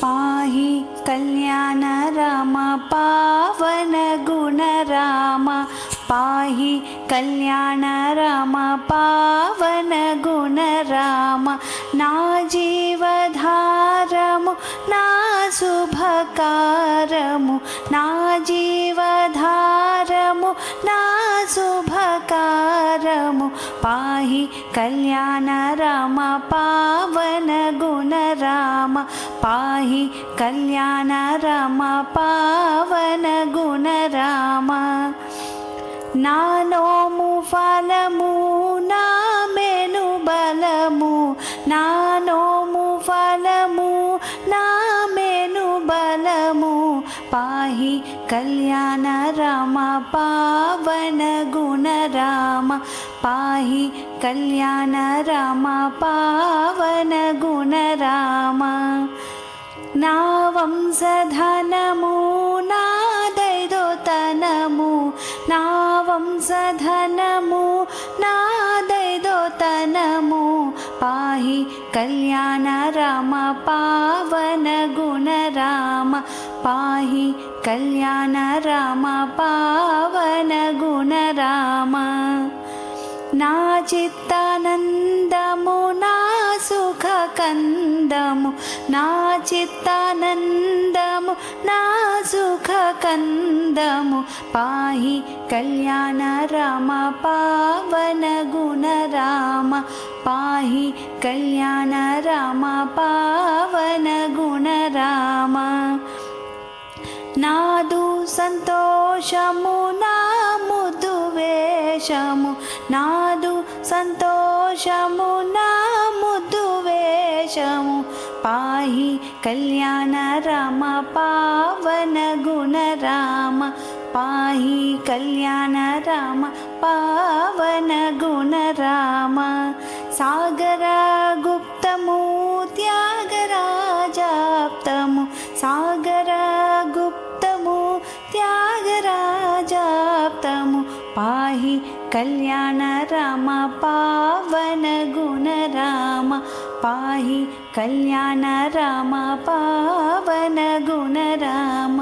पाहि कल्याण राम पावन गुण राम पाहि कल्याण राम पावन गुण राम ना जीवधारमु ना शुभकारमु ना जीवधारमु ना शुभकारमु पाहि कल्याण राम पावन गुण राम पाहि कल्याण राम पावन गुण राम ना नोमु फलमु ना मेनु बलमु ना नोमु फलमु ना मेनु बलमु पाहि कल्याण राम पावन गुण राम पाहि कल्याण राम पावन गुण राम ना वंशधनमु ना दैदोतनमु ना वंशधनमु ना दैदोतनमु पाहि कल्याण राम पावन गुण राम पाहि कल्याण राम पावन गुण राम ना चित्तानन्दमु ना सुखकन्दमु ना चित्तानन्दमु ना सुखकन्दमु पाहि कल्याण राम पावन गुण राम पाहि कल्याण राम पावन गुण राम नादु संतोषमु ना मुदु वेषमु नादु संतोषमु ना मुदु वेषमु पाहि कल्याण राम पावन गुण राम पाहि कल्याण राम पावन गुण राम सागर गुप्तमु त्यागराजाप्तमु सागर गुप्तमु त्यागराजाप्तमु पाहि कल्याण राम पावन गुण राम पाहि कल्याण राम पावन गुण राम।